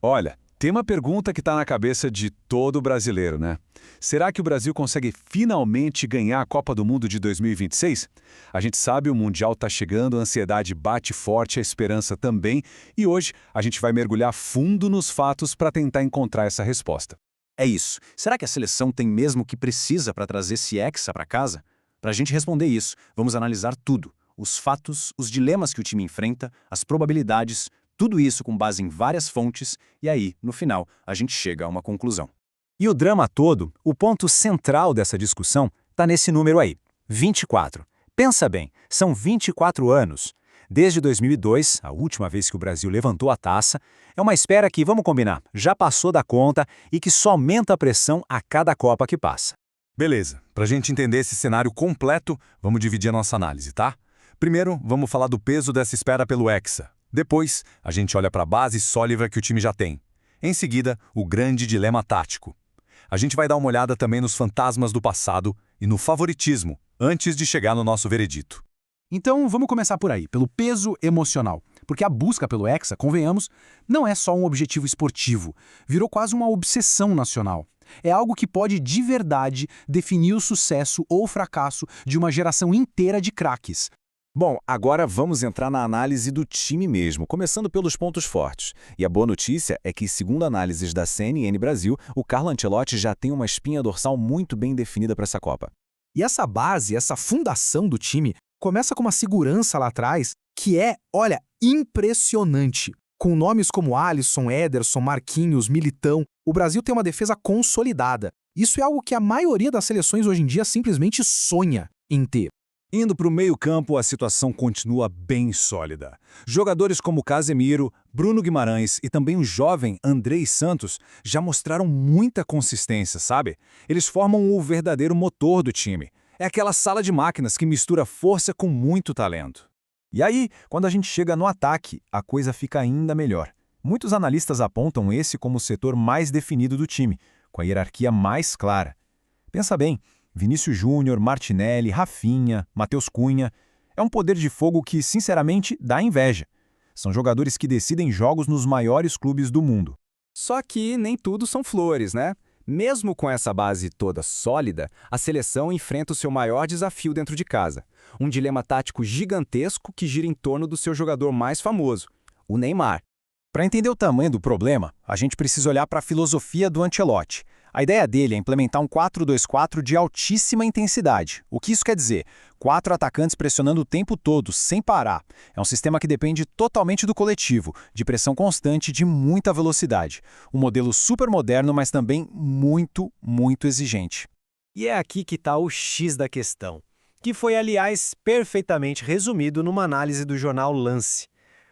Olha, tem uma pergunta que está na cabeça de todo brasileiro, né? Será que o Brasil consegue finalmente ganhar a Copa do Mundo de 2026? A gente sabe o Mundial está chegando, a ansiedade bate forte, a esperança também, e hoje a gente vai mergulhar fundo nos fatos para tentar encontrar essa resposta. É isso. Será que a seleção tem mesmo o que precisa para trazer esse hexa para casa? Para a gente responder isso, vamos analisar tudo. Os fatos, os dilemas que o time enfrenta, as probabilidades, tudo isso com base em várias fontes, e aí, no final, a gente chega a uma conclusão. E o drama todo, o ponto central dessa discussão, está nesse número aí, 24. Pensa bem, são 24 anos. Desde 2002, a última vez que o Brasil levantou a taça, é uma espera que, vamos combinar, já passou da conta e que só aumenta a pressão a cada Copa que passa. Beleza, para a gente entender esse cenário completo, vamos dividir a nossa análise, tá? Primeiro, vamos falar do peso dessa espera pelo Hexa. Depois, a gente olha para a base sólida que o time já tem. Em seguida, o grande dilema tático. A gente vai dar uma olhada também nos fantasmas do passado e no favoritismo, antes de chegar no nosso veredito. Então, vamos começar por aí, pelo peso emocional. Porque a busca pelo Hexa, convenhamos, não é só um objetivo esportivo. Virou quase uma obsessão nacional. É algo que pode, de verdade, definir o sucesso ou fracasso de uma geração inteira de craques. Bom, agora vamos entrar na análise do time mesmo, começando pelos pontos fortes. E a boa notícia é que, segundo análises da CNN Brasil, o Carlo Ancelotti já tem uma espinha dorsal muito bem definida para essa Copa. E essa base, essa fundação do time, começa com uma segurança lá atrás que é, olha, impressionante. Com nomes como Alisson, Ederson, Marquinhos, Militão, o Brasil tem uma defesa consolidada. Isso é algo que a maioria das seleções hoje em dia simplesmente sonha em ter. Indo para o meio-campo, a situação continua bem sólida. Jogadores como Casemiro, Bruno Guimarães e também o jovem Andrei Santos já mostraram muita consistência, sabe? Eles formam o verdadeiro motor do time. É aquela sala de máquinas que mistura força com muito talento. E aí, quando a gente chega no ataque, a coisa fica ainda melhor. Muitos analistas apontam esse como o setor mais definido do time, com a hierarquia mais clara. Pensa bem, Vinícius Júnior, Martinelli, Rafinha, Matheus Cunha. É um poder de fogo que, sinceramente, dá inveja. São jogadores que decidem jogos nos maiores clubes do mundo. Só que nem tudo são flores, né? Mesmo com essa base toda sólida, a seleção enfrenta o seu maior desafio dentro de casa. Um dilema tático gigantesco que gira em torno do seu jogador mais famoso, o Neymar. Para entender o tamanho do problema, a gente precisa olhar para a filosofia do Ancelotti. A ideia dele é implementar um 4-2-4 de altíssima intensidade. O que isso quer dizer? 4 atacantes pressionando o tempo todo, sem parar. É um sistema que depende totalmente do coletivo, de pressão constante e de muita velocidade. Um modelo super moderno, mas também muito, muito exigente. E é aqui que está o X da questão, que foi, aliás, perfeitamente resumido numa análise do jornal Lance.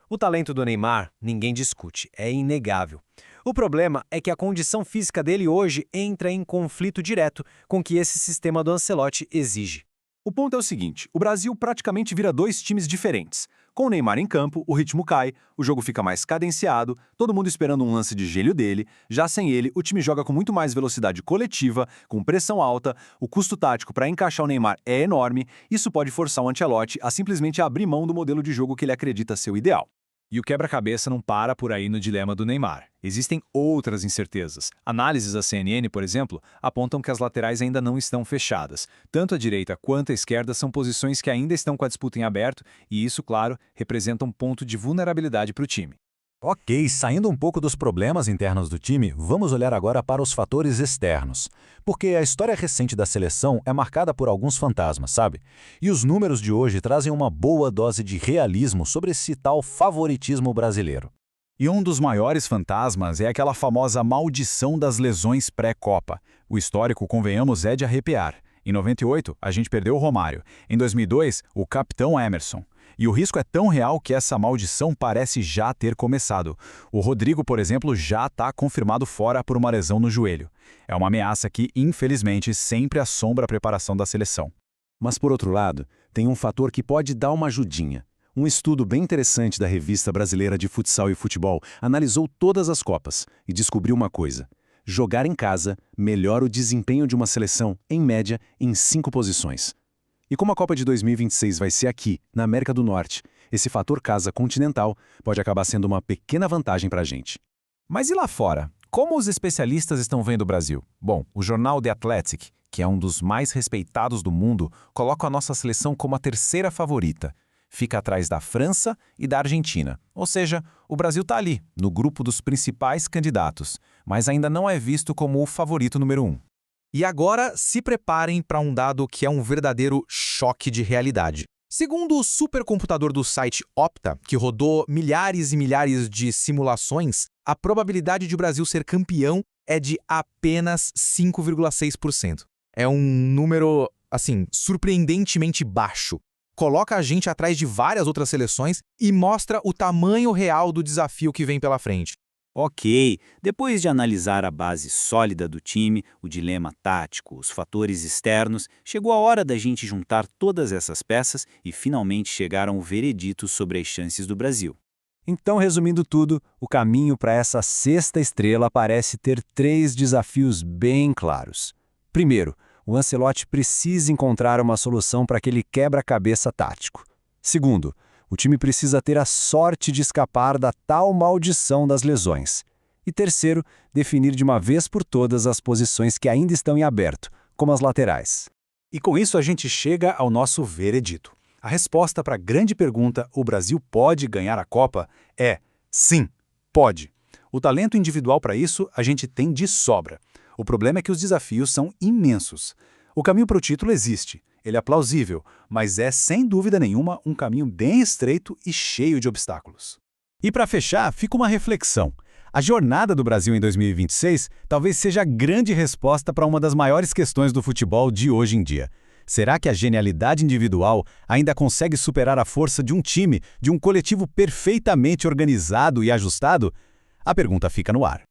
O talento do Neymar, ninguém discute, é inegável. O problema é que a condição física dele hoje entra em conflito direto com o que esse sistema do Ancelotti exige. O ponto é o seguinte, o Brasil praticamente vira dois times diferentes. Com o Neymar em campo, o ritmo cai, o jogo fica mais cadenciado, todo mundo esperando um lance de gênio dele. Já sem ele, o time joga com muito mais velocidade coletiva, com pressão alta, o custo tático para encaixar o Neymar é enorme, isso pode forçar o Ancelotti a simplesmente abrir mão do modelo de jogo que ele acredita ser o ideal. E o quebra-cabeça não para por aí no dilema do Neymar. Existem outras incertezas. Análises da CNN, por exemplo, apontam que as laterais ainda não estão fechadas. Tanto a direita quanto a esquerda são posições que ainda estão com a disputa em aberto e isso, claro, representa um ponto de vulnerabilidade para o time. Ok, saindo um pouco dos problemas internos do time, vamos olhar agora para os fatores externos. Porque a história recente da seleção é marcada por alguns fantasmas, sabe? E os números de hoje trazem uma boa dose de realismo sobre esse tal favoritismo brasileiro. E um dos maiores fantasmas é aquela famosa maldição das lesões pré-Copa. O histórico, convenhamos, é de arrepiar. Em 98, a gente perdeu o Romário. Em 2002, o capitão Emerson. E o risco é tão real que essa maldição parece já ter começado. O Rodrigo, por exemplo, já está confirmado fora por uma lesão no joelho. É uma ameaça que, infelizmente, sempre assombra a preparação da seleção. Mas, por outro lado, tem um fator que pode dar uma ajudinha. Um estudo bem interessante da Revista Brasileira de Futsal e Futebol analisou todas as Copas e descobriu uma coisa. Jogar em casa melhora o desempenho de uma seleção, em média, em 5 posições. E como a Copa de 2026 vai ser aqui, na América do Norte, esse fator casa continental pode acabar sendo uma pequena vantagem para a gente. Mas e lá fora? Como os especialistas estão vendo o Brasil? Bom, o jornal The Athletic, que é um dos mais respeitados do mundo, coloca a nossa seleção como a terceira favorita. Fica atrás da França e da Argentina. Ou seja, o Brasil está ali, no grupo dos principais candidatos, mas ainda não é visto como o favorito número 1. E agora se preparem para um dado que é um verdadeiro choque de realidade. Segundo o supercomputador do site Opta, que rodou milhares e milhares de simulações, a probabilidade de o Brasil ser campeão é de apenas 5,6%. É um número, assim, surpreendentemente baixo. Coloca a gente atrás de várias outras seleções e mostra o tamanho real do desafio que vem pela frente. Ok, depois de analisar a base sólida do time, o dilema tático, os fatores externos, chegou a hora da gente juntar todas essas peças e finalmente chegar a um veredito sobre as chances do Brasil. Então, resumindo tudo, o caminho para essa sexta estrela parece ter 3 desafios bem claros. Primeiro, o Ancelotti precisa encontrar uma solução para aquele quebra-cabeça tático. Segundo, o time precisa ter a sorte de escapar da tal maldição das lesões. E terceiro, definir de uma vez por todas as posições que ainda estão em aberto, como as laterais. E com isso a gente chega ao nosso veredito. A resposta para a grande pergunta, o Brasil pode ganhar a Copa, é sim, pode. O talento individual para isso a gente tem de sobra. O problema é que os desafios são imensos. O caminho para o título existe, ele é plausível, mas é, sem dúvida nenhuma, um caminho bem estreito e cheio de obstáculos. E para fechar, fica uma reflexão. A jornada do Brasil em 2026 talvez seja a grande resposta para uma das maiores questões do futebol de hoje em dia. Será que a genialidade individual ainda consegue superar a força de um time, de um coletivo perfeitamente organizado e ajustado? A pergunta fica no ar.